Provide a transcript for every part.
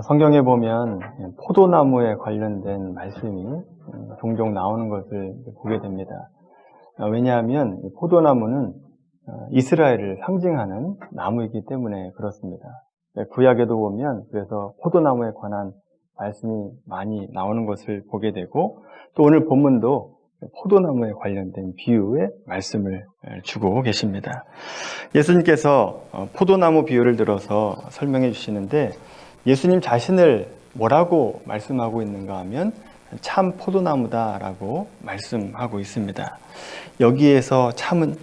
성경에 보면 포도나무에 관련된 말씀이 종종 나오는 것을 보게 됩니다. 왜냐하면 포도나무는 이스라엘을 상징하는 나무이기 때문에 그렇습니다. 구약에도 보면 그래서 포도나무에 관한 말씀이 많이 나오는 것을 보게 되고, 또 오늘 본문도 포도나무에 관련된 비유의 말씀을 주고 계십니다. 예수님께서 포도나무 비유를 들어서 설명해 주시는데, 예수님 자신을 뭐라고 말씀하고 있는가 하면 참 포도나무다라고 말씀하고 있습니다. 여기에서 참은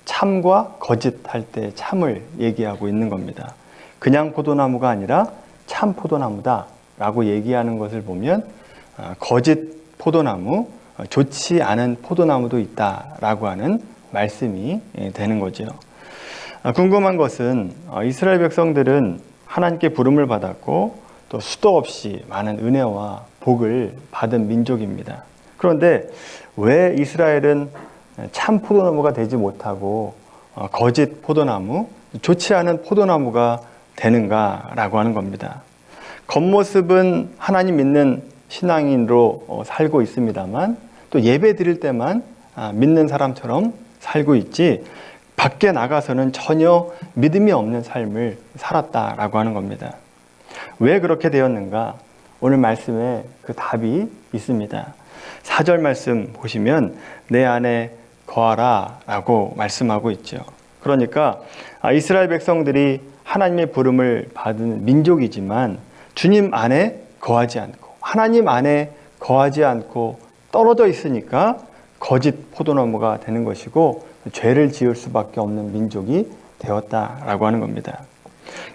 참과 거짓 할 때 참을 얘기하고 있는 겁니다. 그냥 포도나무가 아니라 참 포도나무다라고 얘기하는 것을 보면 거짓 포도나무, 좋지 않은 포도나무도 있다라고 하는 말씀이 되는 거죠. 궁금한 것은 이스라엘 백성들은 하나님께 부름을 받았고 또 수도 없이 많은 은혜와 복을 받은 민족입니다. 그런데 왜 이스라엘은 참 포도나무가 되지 못하고 거짓 포도나무, 좋지 않은 포도나무가 되는가라고 하는 겁니다. 겉모습은 하나님 믿는 신앙인으로 살고 있습니다만, 또 예배 드릴 때만 믿는 사람처럼 살고 있지 밖에 나가서는 전혀 믿음이 없는 삶을 살았다라고 하는 겁니다. 왜 그렇게 되었는가? 오늘 말씀에 그 답이 있습니다. 4절 말씀 보시면 내 안에 거하라 라고 말씀하고 있죠. 그러니까 이스라엘 백성들이 하나님의 부름을 받은 민족이지만 주님 안에 거하지 않고, 하나님 안에 거하지 않고 떨어져 있으니까 거짓 포도나무가 되는 것이고 죄를 지을 수밖에 없는 민족이 되었다라고 하는 겁니다.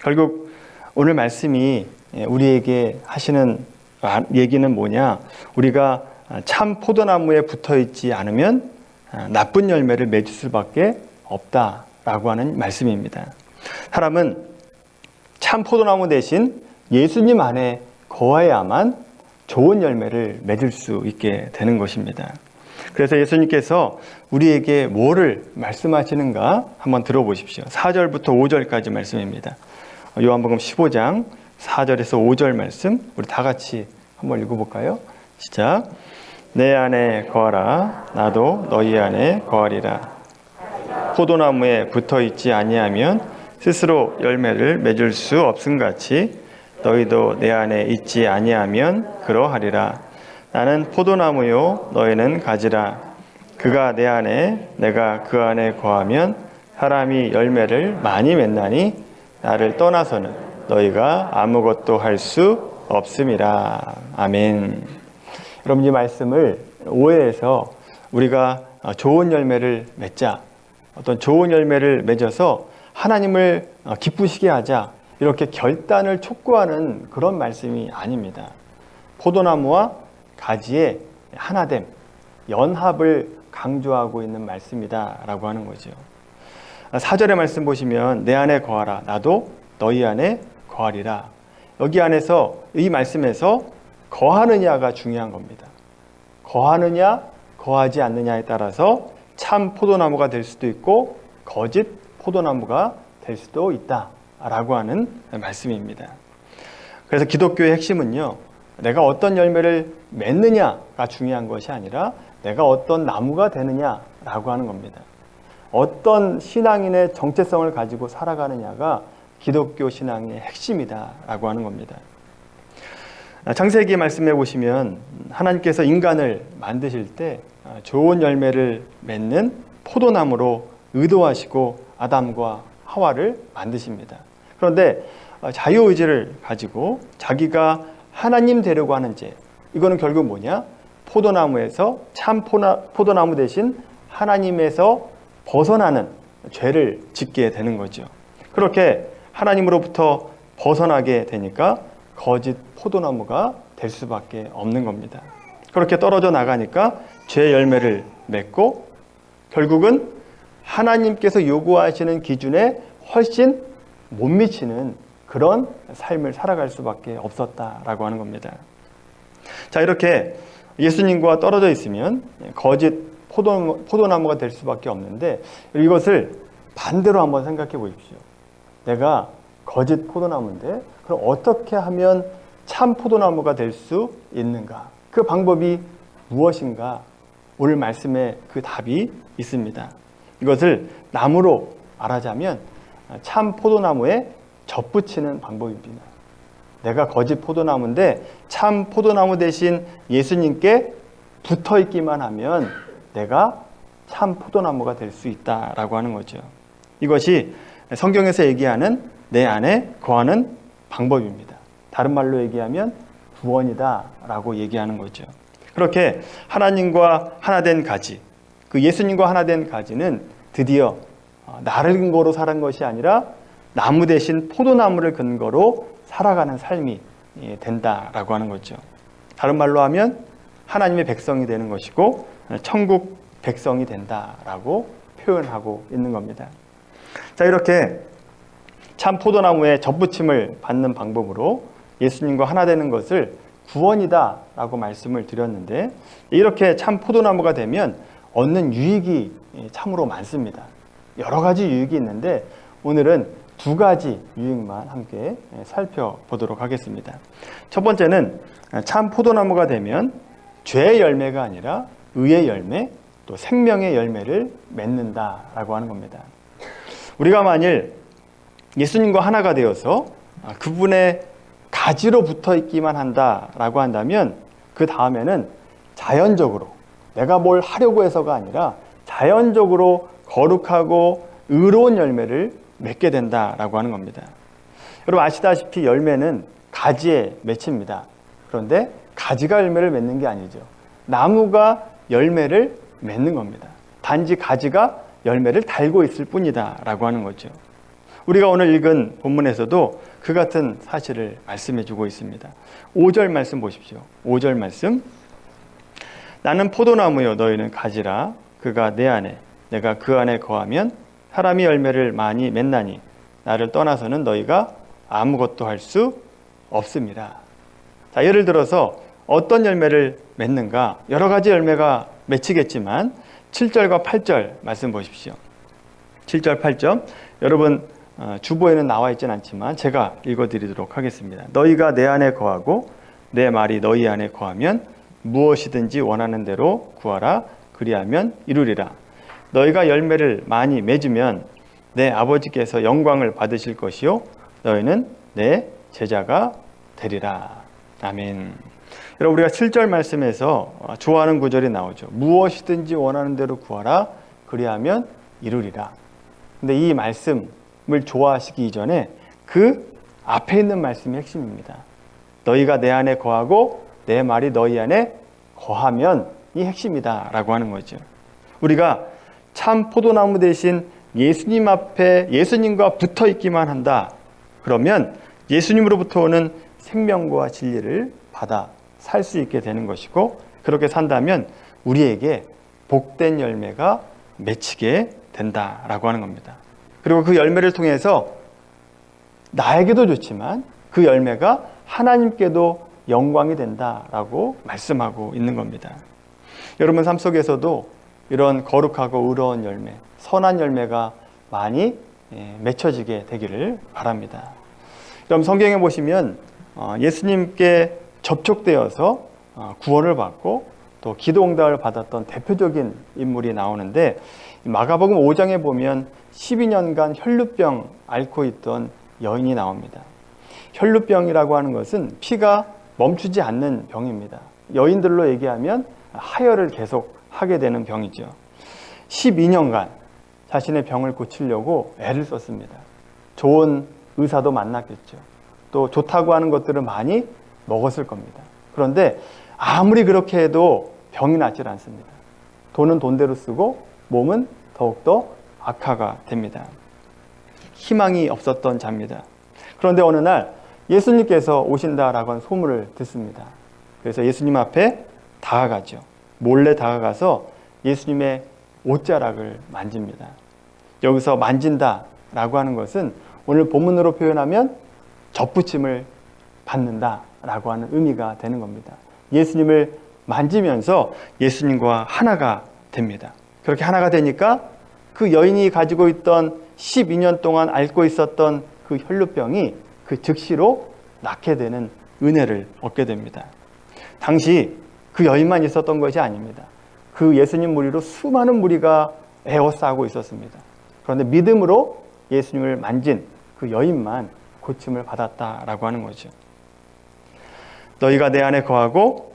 결국 오늘 말씀이 우리에게 하시는 얘기는 뭐냐? 우리가 참 포도나무에 붙어 있지 않으면 나쁜 열매를 맺을 수밖에 없다라고 하는 말씀입니다. 사람은 참 포도나무 대신 예수님 안에 거해야만 좋은 열매를 맺을 수 있게 되는 것입니다. 그래서 예수님께서 우리에게 뭐를 말씀하시는가 한번 들어보십시오. 4절부터 5절까지 말씀입니다. 요한복음 15장 4절에서 5절 말씀 우리 다 같이 한번 읽어볼까요? 시작. 내 안에 거하라 나도 너희 안에 거하리라. 포도나무에 붙어있지 아니하면 스스로 열매를 맺을 수 없음같이 너희도 내 안에 있지 아니하면 그러하리라. 나는 포도나무요 너희는 가지라. 그가 내 안에 내가 그 안에 거하면 사람이 열매를 많이 맺나니 나를 떠나서는 너희가 아무것도 할 수 없음이라. 아멘. 여러분, 이 말씀을 오해해서 우리가 좋은 열매를 맺자, 어떤 좋은 열매를 맺어서 하나님을 기쁘시게 하자, 이렇게 결단을 촉구하는 그런 말씀이 아닙니다. 포도나무와 가지의 하나됨, 연합을 강조하고 있는 말씀이다 라고 하는 거죠. 4절의 말씀 보시면 내 안에 거하라 나도 너희 안에 거하리라. 여기 안에서, 이 말씀에서 거하느냐가 중요한 겁니다. 거하느냐 거하지 않느냐에 따라서 참 포도나무가 될 수도 있고 거짓 포도나무가 될 수도 있다 라고 하는 말씀입니다. 그래서 기독교의 핵심은요, 내가 어떤 열매를 맺느냐가 중요한 것이 아니라 내가 어떤 나무가 되느냐라고 하는 겁니다. 어떤 신앙인의 정체성을 가지고 살아가느냐가 기독교 신앙의 핵심이다라고 하는 겁니다. 창세기 말씀해 보시면 하나님께서 인간을 만드실 때 좋은 열매를 맺는 포도나무로 의도하시고 아담과 하와를 만드십니다. 그런데 자유의지를 가지고 자기가 하나님 되려고 하는 죄, 이거는 결국 뭐냐? 포도나무에서 참 포도나무 대신 하나님에서 벗어나는 죄를 짓게 되는 거죠. 그렇게 하나님으로부터 벗어나게 되니까 거짓 포도나무가 될 수밖에 없는 겁니다. 그렇게 떨어져 나가니까 죄 열매를 맺고 결국은 하나님께서 요구하시는 기준에 훨씬 못 미치는 그런 삶을 살아갈 수밖에 없었다라고 하는 겁니다. 자, 이렇게 예수님과 떨어져 있으면 거짓 포도나무가 될 수밖에 없는데, 이것을 반대로 한번 생각해 보십시오. 내가 거짓 포도나무인데 그럼 어떻게 하면 참 포도나무가 될 수 있는가? 그 방법이 무엇인가? 오늘 말씀에 그 답이 있습니다. 이것을 나무로 말하자면 참 포도나무에 접붙이는 방법입니다. 내가 거짓 포도나무인데 참 포도나무 대신 예수님께 붙어 있기만 하면 내가 참 포도나무가 될 수 있다라고 하는 거죠. 이것이 성경에서 얘기하는 내 안에 거하는 방법입니다. 다른 말로 얘기하면 구원이다라고 얘기하는 거죠. 그렇게 하나님과 하나 된 가지, 그 예수님과 하나 된 가지는 드디어 나를 근거로 살은 것이 아니라 나무 대신 포도나무를 근거로 살아가는 삶이 된다라고 하는 거죠. 다른 말로 하면 하나님의 백성이 되는 것이고 천국 백성이 된다라고 표현하고 있는 겁니다. 자, 이렇게 참 포도나무에 접붙임을 받는 방법으로 예수님과 하나 되는 것을 구원이다 라고 말씀을 드렸는데, 이렇게 참 포도나무가 되면 얻는 유익이 참으로 많습니다. 여러 가지 유익이 있는데 오늘은 두 가지 유익만 함께 살펴보도록 하겠습니다. 첫 번째는 참 포도나무가 되면 죄의 열매가 아니라 의의 열매, 또 생명의 열매를 맺는다라고 하는 겁니다. 우리가 만일 예수님과 하나가 되어서 그분의 가지로 붙어 있기만 한다라고 한다면 그 다음에는 자연적으로 내가 뭘 하려고 해서가 아니라 자연적으로 거룩하고 의로운 열매를 맺게 된다라고 하는 겁니다. 여러분 아시다시피 열매는 가지에 맺힙니다. 그런데 가지가 열매를 맺는 게 아니죠. 나무가 열매를 맺는 겁니다. 단지 가지가 열매를 달고 있을 뿐이다 라고 하는 거죠. 우리가 오늘 읽은 본문에서도 그 같은 사실을 말씀해 주고 있습니다. 5절 말씀 보십시오. 5절 말씀. 나는 포도나무요 너희는 가지라. 그가 내 안에 내가 그 안에 거하면 사람이 열매를 많이 맺나니 나를 떠나서는 너희가 아무것도 할 수 없습니다. 자, 예를 들어서 어떤 열매를 맺는가? 여러 가지 열매가 맺히겠지만 7절과 8절 말씀 보십시오. 7절 8절 여러분 주보에는 나와 있진 않지만 제가 읽어드리도록 하겠습니다. 너희가 내 안에 거하고 내 말이 너희 안에 거하면 무엇이든지 원하는 대로 구하라. 그리하면 이루리라. 너희가 열매를 많이 맺으면 내 아버지께서 영광을 받으실 것이요 너희는 내 제자가 되리라. 아멘. 여러분 우리가 7절 말씀에서 좋아하는 구절이 나오죠. 무엇이든지 원하는 대로 구하라. 그리하면 이루리라. 근데 이 말씀을 좋아하시기 이전에 그 앞에 있는 말씀이 핵심입니다. 너희가 내 안에 거하고 내 말이 너희 안에 거하면 이 핵심이다 라고 하는 거죠. 우리가 참 포도나무 대신 예수님 앞에 예수님과 붙어 있기만 한다. 그러면 예수님으로부터 오는 생명과 진리를 받아 살 수 있게 되는 것이고, 그렇게 산다면 우리에게 복된 열매가 맺히게 된다라고 하는 겁니다. 그리고 그 열매를 통해서 나에게도 좋지만 그 열매가 하나님께도 영광이 된다라고 말씀하고 있는 겁니다. 여러분 삶 속에서도 이런 거룩하고 의로운 열매, 선한 열매가 많이 맺혀지게 되기를 바랍니다. 그럼 성경에 보시면 예수님께 접촉되어서 구원을 받고 또 기도 응답을 받았던 대표적인 인물이 나오는데, 마가복음 5장에 보면 12년간 혈루병 앓고 있던 여인이 나옵니다. 혈루병이라고 하는 것은 피가 멈추지 않는 병입니다. 여인들로 얘기하면 하혈을 계속 하게 되는 병이죠. 12년간 자신의 병을 고치려고 애를 썼습니다. 좋은 의사도 만났겠죠. 또 좋다고 하는 것들을 많이 먹었을 겁니다. 그런데 아무리 그렇게 해도 병이 낫질 않습니다. 돈은 돈대로 쓰고 몸은 더욱더 악화가 됩니다. 희망이 없었던 자입니다. 그런데 어느 날 예수님께서 오신다라고 하는 소문을 듣습니다. 그래서 예수님 앞에 다가가죠. 몰래 다가가서 예수님의 옷자락을 만집니다. 여기서 만진다라고 하는 것은 오늘 본문으로 표현하면 접붙임을 받는다라고 하는 의미가 되는 겁니다. 예수님을 만지면서 예수님과 하나가 됩니다. 그렇게 하나가 되니까 그 여인이 가지고 있던 12년 동안 앓고 있었던 그 혈루병이 그 즉시로 낫게 되는 은혜를 얻게 됩니다. 당시 그 여인만 있었던 것이 아닙니다. 그 예수님 무리로 수많은 무리가 에워싸고 있었습니다. 그런데 믿음으로 예수님을 만진 그 여인만 고침을 받았다라고 하는 거죠. 너희가 내 안에 거하고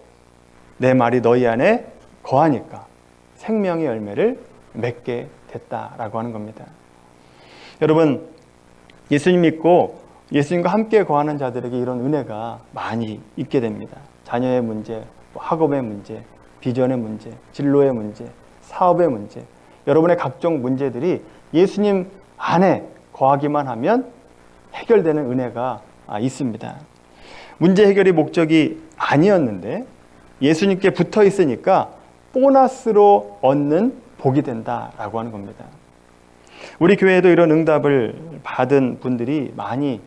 내 말이 너희 안에 거하니까 생명의 열매를 맺게 됐다라고 하는 겁니다. 여러분, 예수님 믿고 예수님과 함께 거하는 자들에게 이런 은혜가 많이 있게 됩니다. 자녀의 문제, 학업의 문제, 비전의 문제, 진로의 문제, 사업의 문제, 여러분의 각종 문제들이 예수님 안에 거하기만 하면 해결되는 은혜가 있습니다. 문제 해결이 목적이 아니었는데 예수님께 붙어 있으니까 보너스로 얻는 복이 된다라고 하는 겁니다. 우리 교회에도 이런 응답을 받은 분들이 많이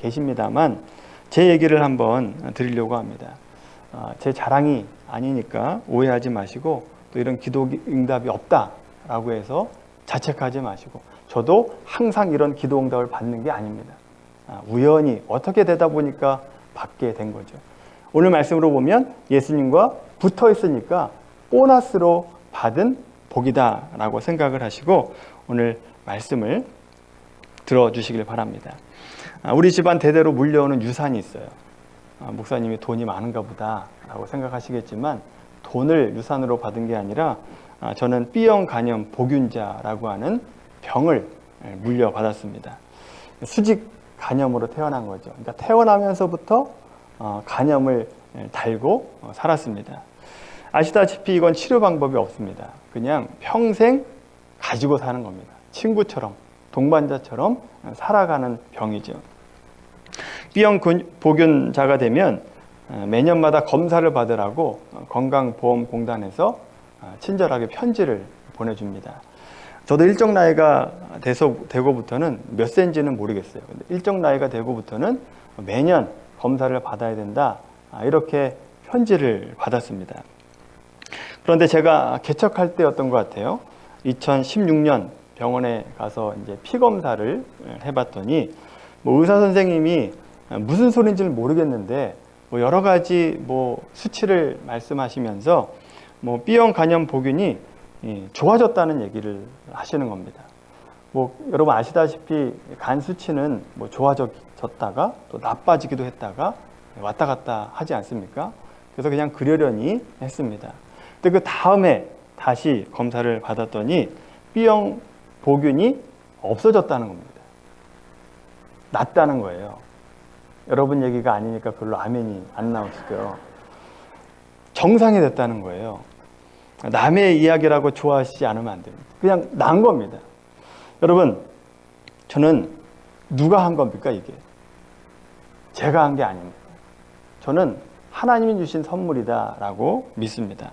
계십니다만 제 얘기를 한번 드리려고 합니다. 제 자랑이 아니니까 오해하지 마시고 또 이런 기도 응답이 없다라고 해서 자책하지 마시고 저도 항상 이런 기도 응답을 받는 게 아닙니다. 우연히 어떻게 되다 보니까 받게 된 거죠. 오늘 말씀으로 보면 예수님과 붙어 있으니까 보너스로 받은 복이다라고 생각을 하시고 오늘 말씀을 들어주시길 바랍니다. 우리 집안 대대로 물려오는 유산이 있어요. 목사님이 돈이 많은가 보다 라고 생각하시겠지만 돈을 유산으로 받은 게 아니라 저는 B형 간염 보균자라고 하는 병을 물려받았습니다. 수직 간염으로 태어난 거죠. 그러니까 태어나면서부터 간염을 달고 살았습니다. 아시다시피 이건 치료 방법이 없습니다. 그냥 평생 가지고 사는 겁니다. 친구처럼 동반자처럼 살아가는 병이죠. B형 보균자가 되면 매년마다 검사를 받으라고 건강보험공단에서 친절하게 편지를 보내줍니다. 저도 일정 나이가 되고부터는 몇 세인지는 모르겠어요. 근데 일정 나이가 되고부터는 매년 검사를 받아야 된다. 이렇게 편지를 받았습니다. 그런데 제가 개척할 때였던 것 같아요. 2016년 병원에 가서 이제 피 검사를 해봤더니 의사 선생님이 무슨 소리인지는 모르겠는데 여러 가지 수치를 말씀하시면서 B형 간염 보균이 좋아졌다는 얘기를 하시는 겁니다. 여러분 아시다시피 간 수치는 좋아졌다가 또 나빠지기도 했다가 왔다 갔다 하지 않습니까? 그래서 그냥 그러려니 했습니다. 근데 그 다음에 다시 검사를 받았더니 B형 보균이 없어졌다는 겁니다. 낫다는 거예요. 여러분 얘기가 아니니까 별로 아멘이 안 나오시죠. 정상이 됐다는 거예요. 남의 이야기라고 좋아하시지 않으면 안 됩니다. 그냥 난 겁니다. 여러분, 저는 누가 한 겁니까, 이게? 제가 한 게 아닙니다. 저는 하나님이 주신 선물이다라고 믿습니다.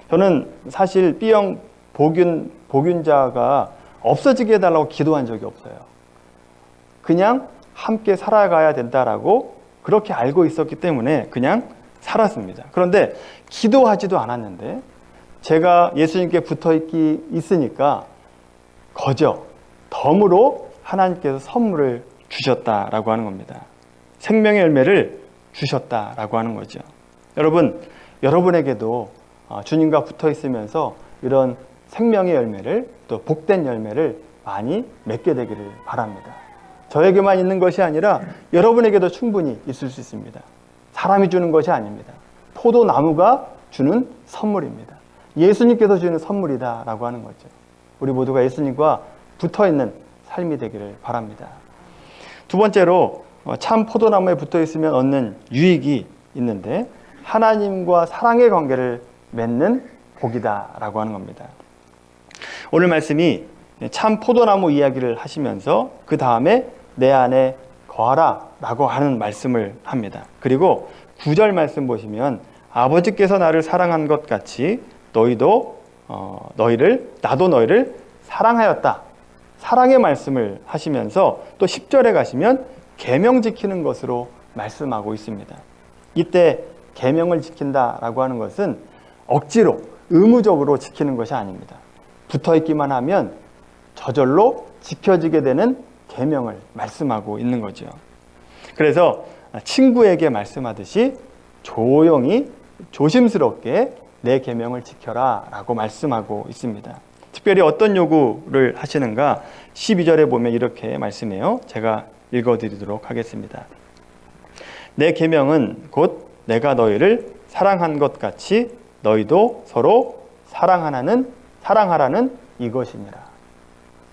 저는 사실 B형 보균자가 없어지게 해달라고 기도한 적이 없어요. 그냥 함께 살아가야 된다라고 그렇게 알고 있었기 때문에 그냥 살았습니다. 그런데 기도하지도 않았는데 제가 예수님께 붙어 있으니까 덤으로 하나님께서 선물을 주셨다라고 하는 겁니다. 생명의 열매를 주셨다라고 하는 거죠. 여러분, 여러분에게도 주님과 붙어 있으면서 이런 생명의 열매를 또 복된 열매를 많이 맺게 되기를 바랍니다. 저에게만 있는 것이 아니라 여러분에게도 충분히 있을 수 있습니다. 사람이 주는 것이 아닙니다. 포도나무가 주는 선물입니다. 예수님께서 주는 선물이다라고 하는 거죠. 우리 모두가 예수님과 붙어있는 삶이 되기를 바랍니다. 두 번째로 참 포도나무에 붙어있으면 얻는 유익이 있는데 하나님과 사랑의 관계를 맺는 복이다라고 하는 겁니다. 오늘 말씀이 참 포도나무 이야기를 하시면서 그 다음에 내 안에 거하라 라고 하는 말씀을 합니다. 그리고 9절 말씀 보시면 아버지께서 나를 사랑한 것 같이 나도 너희를 사랑하였다. 사랑의 말씀을 하시면서 또 10절에 가시면 계명 지키는 것으로 말씀하고 있습니다. 이때 계명을 지킨다라고 하는 것은 억지로 의무적으로 지키는 것이 아닙니다. 붙어있기만 하면 저절로 지켜지게 되는 계명을 말씀하고 있는 거죠. 그래서 친구에게 말씀하듯이 조용히 조심스럽게 내 계명을 지켜라 라고 말씀하고 있습니다. 특별히 어떤 요구를 하시는가? 12절에 보면 이렇게 말씀해요. 제가 읽어드리도록 하겠습니다. 내 계명은 곧 내가 너희를 사랑한 것 같이 너희도 서로 사랑하라는 이것이니라.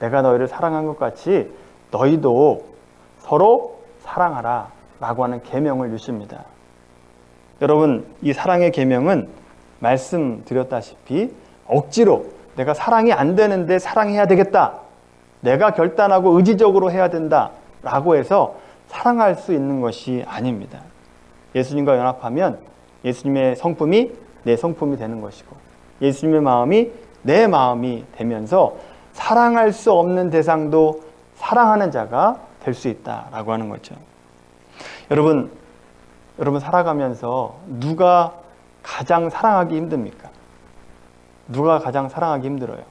내가 너희를 사랑한 것 같이 너희도 서로 사랑하라 라고 하는 계명을 주십니다. 여러분, 이 사랑의 계명은 말씀드렸다시피 억지로 내가 사랑이 안 되는데 사랑해야 되겠다, 내가 결단하고 의지적으로 해야 된다 라고 해서 사랑할 수 있는 것이 아닙니다. 예수님과 연합하면 예수님의 성품이 내 성품이 되는 것이고 예수님의 마음이 내 마음이 되면서 사랑할 수 없는 대상도 사랑하는 자가 될 수 있다라고 하는 거죠. 여러분 살아가면서 누가 가장 사랑하기 힘듭니까? 누가 가장 사랑하기 힘들어요?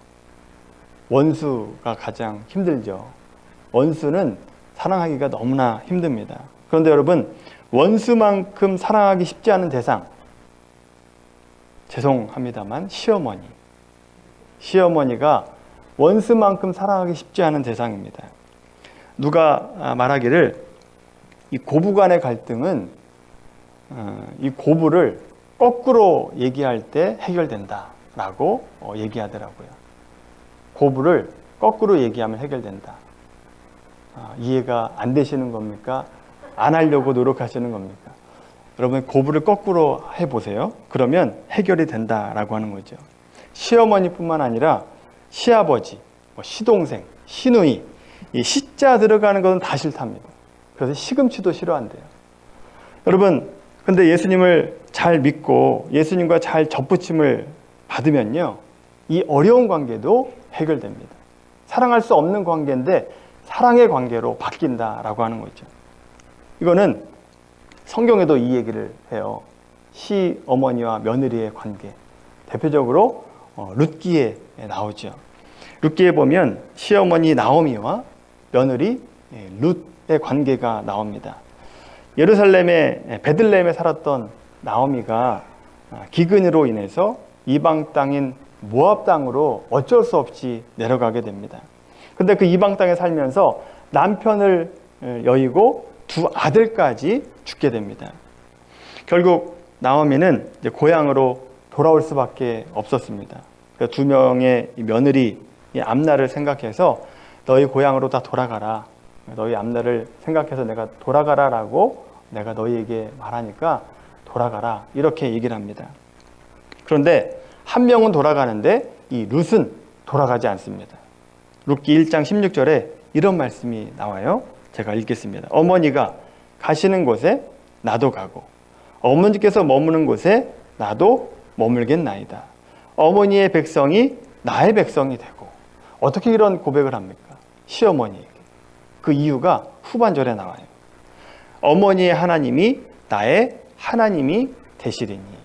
원수가 가장 힘들죠. 원수는 사랑하기가 너무나 힘듭니다. 그런데 여러분, 원수만큼 사랑하기 쉽지 않은 대상, 죄송합니다만 시어머니가 원수만큼 사랑하기 쉽지 않은 대상입니다. 누가 말하기를 이 고부간의 갈등은 이 고부를 거꾸로 얘기할 때 해결된다 라고 얘기하더라고요. 고부를 거꾸로 얘기하면 해결된다. 이해가 안 되시는 겁니까? 안 하려고 노력하시는 겁니까? 여러분, 고부를 거꾸로 해보세요. 그러면 해결이 된다라고 하는 거죠. 시어머니뿐만 아니라 시아버지, 시동생, 시누이, 이 시자 들어가는 것은 다 싫답니다. 그래서 시금치도 싫어한대요. 여러분, 근데 예수님을 잘 믿고 예수님과 잘 접붙임을 받으면요, 이 어려운 관계도 해결됩니다. 사랑할 수 없는 관계인데 사랑의 관계로 바뀐다라고 하는 거죠. 이거는 성경에도 이 얘기를 해요. 시어머니와 며느리의 관계. 대표적으로 룻기에 나오죠. 룻기에 보면 시어머니 나오미와 며느리 룻의 관계가 나옵니다. 예루살렘의 베들레헴에 살았던 나오미가 기근으로 인해서 이방 땅인 모압 땅으로 어쩔 수 없이 내려가게 됩니다. 근데 그 이방 땅에 살면서 남편을 여의고 두 아들까지 죽게 됩니다. 결국 나오미는 이제 고향으로 돌아올 수밖에 없었습니다. 그래서 두 명의 며느리 앞날을 생각해서 너희 고향으로 다 돌아가라. 너희 앞날을 생각해서 내가 돌아가라라고 내가 너희에게 말하니까 돌아가라. 이렇게 얘기를 합니다. 그런데 한 명은 돌아가는데 이 룻은 돌아가지 않습니다. 룻기 1장 16절에 이런 말씀이 나와요. 제가 읽겠습니다. 어머니가 가시는 곳에 나도 가고 어머니께서 머무는 곳에 나도 머물겠나이다. 어머니의 백성이 나의 백성이 되고. 어떻게 이런 고백을 합니까? 시어머니에게. 그 이유가 후반절에 나와요. 어머니의 하나님이 나의 하나님이 되시리니.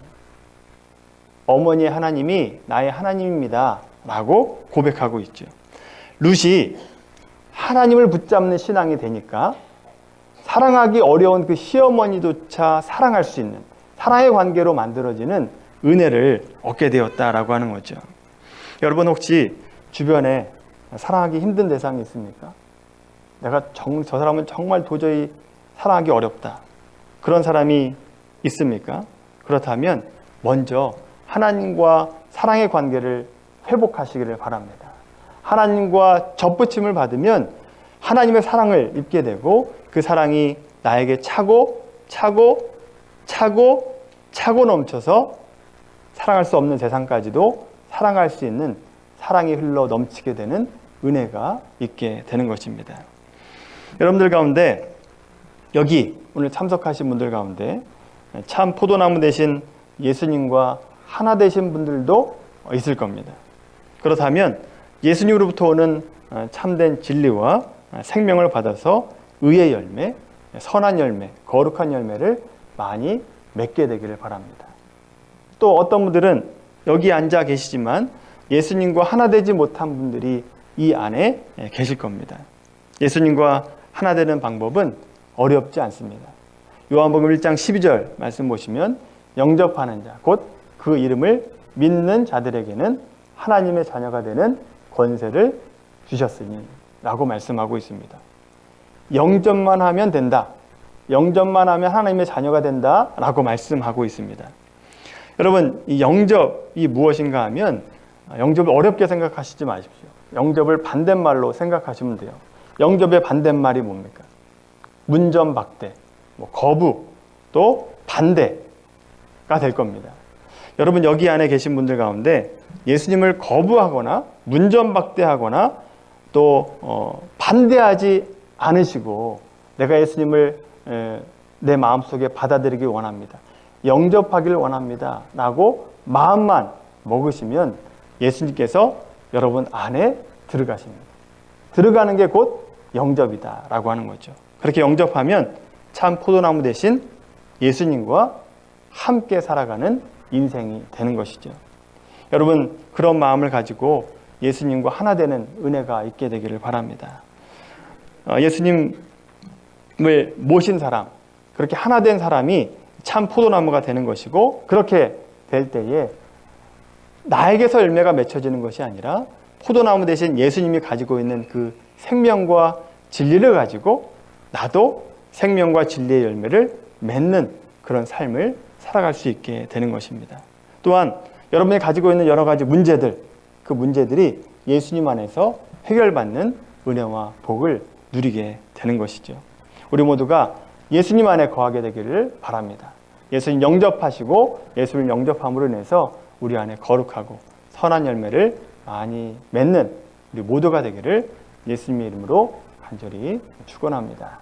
어머니의 하나님이 나의 하나님입니다 라고 고백하고 있죠. 룻이 하나님을 붙잡는 신앙이 되니까 사랑하기 어려운 그 시어머니조차 사랑할 수 있는 사랑의 관계로 만들어지는 은혜를 얻게 되었다라고 하는 거죠. 여러분, 혹시 주변에 사랑하기 힘든 대상이 있습니까? 내가 저 사람은 정말 도저히 사랑하기 어렵다. 그런 사람이 있습니까? 그렇다면 먼저 하나님과 사랑의 관계를 회복하시기를 바랍니다. 하나님과 접붙임을 받으면 하나님의 사랑을 입게 되고 그 사랑이 나에게 차고 넘쳐서 사랑할 수 없는 세상까지도 사랑할 수 있는 사랑이 흘러 넘치게 되는 은혜가 있게 되는 것입니다. 여러분들 가운데 여기 오늘 참석하신 분들 가운데 참 포도나무 되신 예수님과 하나 되신 분들도 있을 겁니다. 그렇다면 예수님으로부터 오는 참된 진리와 생명을 받아서 의의 열매, 선한 열매, 거룩한 열매를 많이 맺게 되기를 바랍니다. 또 어떤 분들은 여기 앉아 계시지만 예수님과 하나 되지 못한 분들이 이 안에 계실 겁니다. 예수님과 하나 되는 방법은 어렵지 않습니다. 요한복음 1장 12절 말씀 보시면 영접하는 자, 곧 그 이름을 믿는 자들에게는 하나님의 자녀가 되는 권세를 주셨으니 라고 말씀하고 있습니다. 영접만 하면 된다. 영접만 하면 하나님의 자녀가 된다 라고 말씀하고 있습니다. 여러분, 이 영접이 무엇인가 하면 영접을 어렵게 생각하시지 마십시오. 영접을 반대말로 생각하시면 돼요. 영접의 반대말이 뭡니까? 문전박대, 거부, 또 반대가 될 겁니다. 여러분, 여기 안에 계신 분들 가운데 예수님을 거부하거나 문전박대하거나 또 반대하지 않으시고 내가 예수님을 내 마음속에 받아들이기 원합니다. 영접하기를 원합니다. 라고 마음만 먹으시면 예수님께서 여러분 안에 들어가십니다. 들어가는 게 곧 영접이다 라고 하는 거죠. 그렇게 영접하면 참 포도나무 대신 예수님과 함께 살아가는 인생이 되는 것이죠. 여러분, 그런 마음을 가지고 예수님과 하나 되는 은혜가 있게 되기를 바랍니다. 예수님을 모신 사람, 그렇게 하나 된 사람이 참 포도나무가 되는 것이고, 그렇게 될 때에 나에게서 열매가 맺혀지는 것이 아니라 포도나무 대신 예수님이 가지고 있는 그 생명과 진리를 가지고 나도 생명과 진리의 열매를 맺는 그런 삶을 살아갈 수 있게 되는 것입니다. 또한 여러분이 가지고 있는 여러 가지 문제들, 그 문제들이 예수님 안에서 해결받는 은혜와 복을 누리게 되는 것이죠. 우리 모두가 예수님 안에 거하게 되기를 바랍니다. 예수님 영접하시고 예수를 영접함으로 인해서 우리 안에 거룩하고 선한 열매를 많이 맺는 우리 모두가 되기를 예수님의 이름으로 간절히 축원합니다.